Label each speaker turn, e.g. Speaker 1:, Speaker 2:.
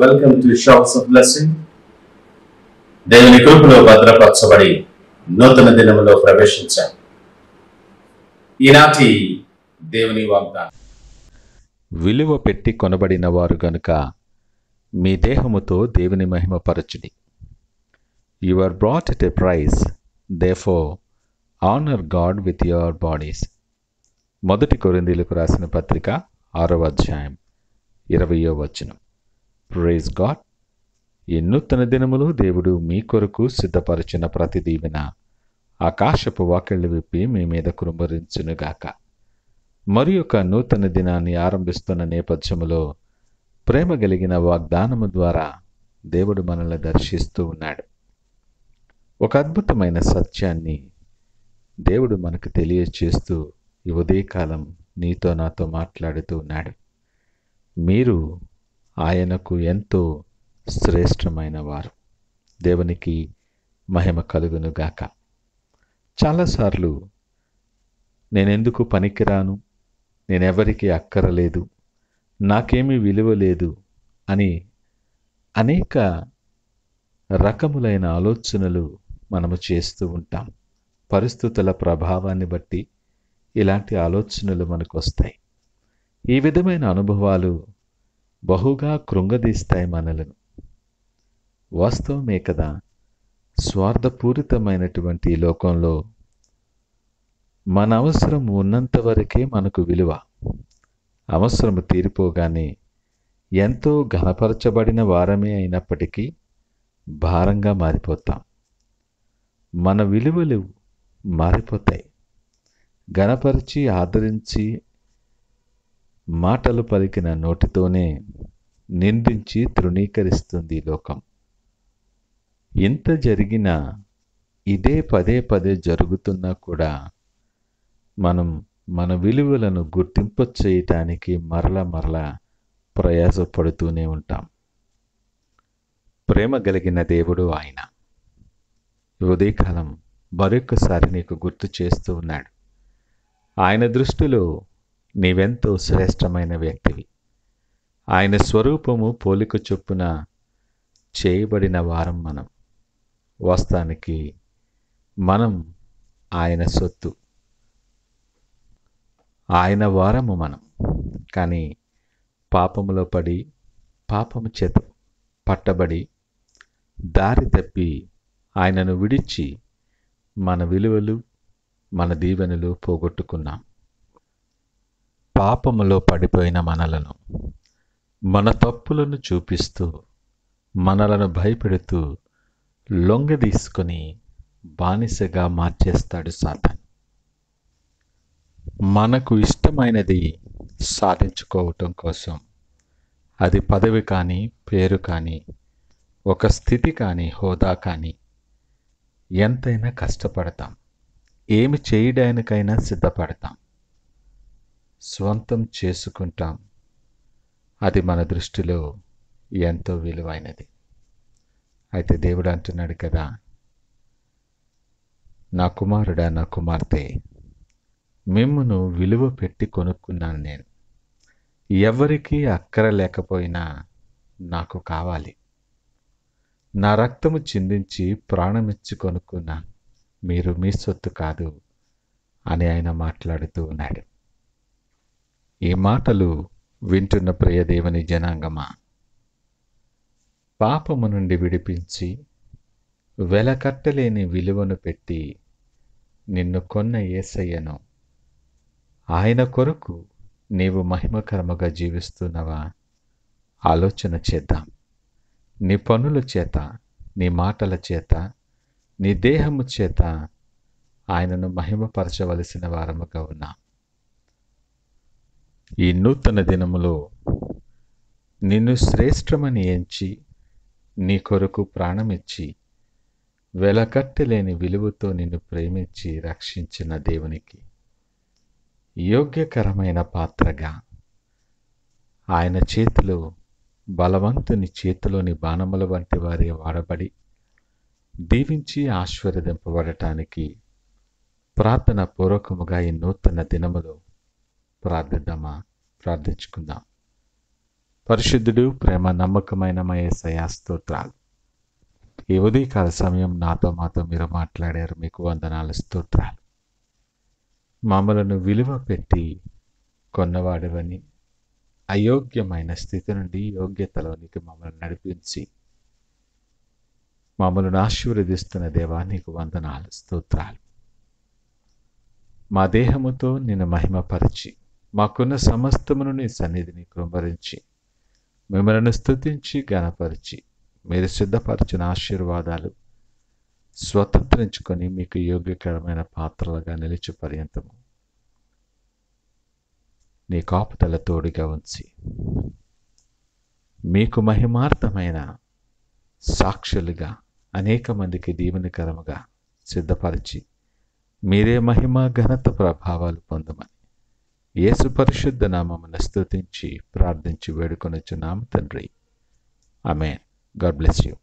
Speaker 1: Welcome to shops of blessing. దేవుని కృపలో భద్రపరచబడి నూతన దినములో ప్రవేశించాం. ఈనాటి దేవుని వాగ్దానం,
Speaker 2: విలువ పెట్టి కొనబడిన వారు గనుక మీ దేహముతో దేవుని మహిమపరచుడి. You are brought at a price, therefore honour God with your bodies. మొదటి కొరింథీయులకు రాసిన పత్రిక 6వ అధ్యాయం 20వ వచనం. Praise God. ఈ నూతన దినములో దేవుడు మీ కొరకు సిద్ధపరిచిన ప్రతి దీవెన ఆకాశపు వాకిళ్లు విప్పి మీ మీద కురుమరించునుగాక. మరి ఒక నూతన దినాన్ని ఆరంభిస్తున్న నేపథ్యములో ప్రేమ కలిగిన వాగ్దానము ద్వారా దేవుడు మనల్ని దర్శిస్తూ ఉన్నాడు. ఒక అద్భుతమైన సత్యాన్ని దేవుడు మనకు తెలియచేస్తూ ఈ ఉదయకాలం నీతో నాతో మాట్లాడుతూ ఉన్నాడు. మీరు ఆయనకు ఎంతో శ్రేష్టమైన వారు. దేవునికి మహిమ కలుగునుగాక. చాలాసార్లు నేనెందుకు పనికిరాను, నేనెవరికి అక్కరలేదు, నాకేమీ విలువ లేదు అని అనేక రకములైన ఆలోచనలు మనము చేస్తూ ఉంటాం. పరిస్థితుల ప్రభావాన్ని బట్టి ఇలాంటి ఆలోచనలు మనకు వస్తాయి. ఈ విధమైన అనుభవాలు బహుగా కృంగదీస్తాయి మనలను. వాస్తవమే కదా. స్వార్థపూరితమైనటువంటి ఈ లోకంలో మన అవసరం ఉన్నంత వరకే మనకు విలువ. అవసరము తీరిపోగానే ఎంతో ఘనపరచబడిన వారమే అయినప్పటికీ భారంగా మారిపోతాం. మన విలువలు మారిపోతాయి. ఘనపరిచి ఆదరించి మాటలు పలికిన నోటితోనే నిందించి తృణీకరిస్తుంది లోకం. ఇంత జరిగినా, ఇదే పదే పదే జరుగుతున్నా కూడా మనం మన విలువలను గుర్తింపు చేయటానికి మరల ప్రయాసపడుతూనే ఉంటాం. ప్రేమ కలిగిన దేవుడు ఆయన. ఉదయకాలం మరొకసారి నీకు గుర్తు చేస్తూ ఉన్నాడు. ఆయన దృష్టిలో నీవెంతో శ్రేష్టమైన వ్యక్తివి. ఆయన స్వరూపము పోలిక చొప్పున చేయబడిన వారం మనం. వాస్తవానికి మనం ఆయన సొత్తు, ఆయన వారము మనం. కానీ పాపములో పడి, పాపము చేత పట్టబడి, దారి తప్పి ఆయనను విడిచి మన విలువలు, మన దీవెనలు పోగొట్టుకున్నాం. పాపములో పడిపోయిన మనలను, మన తప్పులను చూపిస్తూ, మనలను భయపెడుతూ లొంగదీసుకొని బానిసగా మార్చేస్తాడు సాతాను. మనకు ఇష్టమైనది సాధించుకోవటం కోసం, అది పదవి కానీ, పేరు కానీ, ఒక స్థితి కానీ, హోదా కానీ, ఎంతైనా కష్టపడతాం. ఏమి చేయడానికైనా సిద్ధపడతాం. స్వంతం చేసుకుంటాం. అది మన దృష్టిలో ఎంతో విలువైనది. అయితే దేవుడు అంటున్నాడు కదా, నా కుమారుడా, నా కుమార్తె, మిమ్మును విలువ పెట్టి కొనుక్కున్నాను నేను. ఎవరికీ అక్కర లేకపోయినా నాకు కావాలి. నా రక్తము చిందించి ప్రాణమిచ్చి కొనుక్కున్నాను. మీరు మీ సొత్తు కాదు అని ఆయన మాట్లాడుతూ ఉన్నాడు. ఈ మాటలు వింటున్న ప్రియ దేవుని జనాంగమా, పాపము నుండి విడిపించి వెలకట్టలేని విలువను పెట్టి నిన్ను కొన్న యేసయ్యను, ఆయన కొరకు నీవు మహిమకరముగా జీవిస్తున్నావా? ఆలోచన చేద్దాం. నీ పనుల చేత, నీ మాటల చేత, నీ దేహము చేత ఆయనను మహిమపరచవలసిన వారముగా ఉన్నాం. ఈ నూతన దినములో నిన్ను శ్రేష్టమని ఎంచి, నీ కొరకు ప్రాణమిచ్చి, వెలకట్టలేని విలువతో నిన్ను ప్రేమించి రక్షించిన దేవునికి యోగ్యకరమైన పాత్రగా ఆయన చేతిలో, బలవంతుని చేతిలోని బాణముల వంటి వారి వాడబడి దీవించి ఆశీర్వదింపబడటానికి ప్రార్థన పూర్వకముగా ఈ నూతన దినములో ప్రార్థిద్దామా? ప్రార్థించుకుందాం. పరిశుద్ధుడు, ప్రేమ నమ్మకమైన మా యేసయ్యా స్తోత్రాలు. ఈ ఉదయకాల సమయం మాతో మీరు మాట్లాడారు. మీకు వందనాలు, స్తోత్రాలు. మమ్మలను విలువ పెట్టి కొన్నవాడవని, అయోగ్యమైన స్థితి నుండి యోగ్యతలోనికి మమ్మల్ని నడిపించి మమ్మల్ని ఆశీర్వదిస్తున్న దేవా, నీకు వందనాలు, స్తోత్రాలు. మా దేహముతో నిన్ను మహిమపరిచి మాకున్న సమస్తమును నీ సన్నిధిని కృంభరించి మిమ్మల్ని స్తుతించి గణపరిచి మీరు సిద్ధపరిచిన ఆశీర్వాదాలు స్వతంత్రించుకొని మీకు యోగ్యకరమైన పాత్రలుగా నిలిచి పర్యంతము నీ కాపుదల తోడుగా ఉంచి మీకు మహిమార్థమైన సాక్షులుగా అనేక మందికి దీవెనకరముగా సిద్ధపరిచి మీరే మహిమ ఘనత ప్రభావాలు పొందమని యేసు పరిశుద్ధ నామమున స్తుతించి ప్రార్థించి వేడుకొనొచ్చున్నాము తండ్రి. ఆమేన్. God bless you.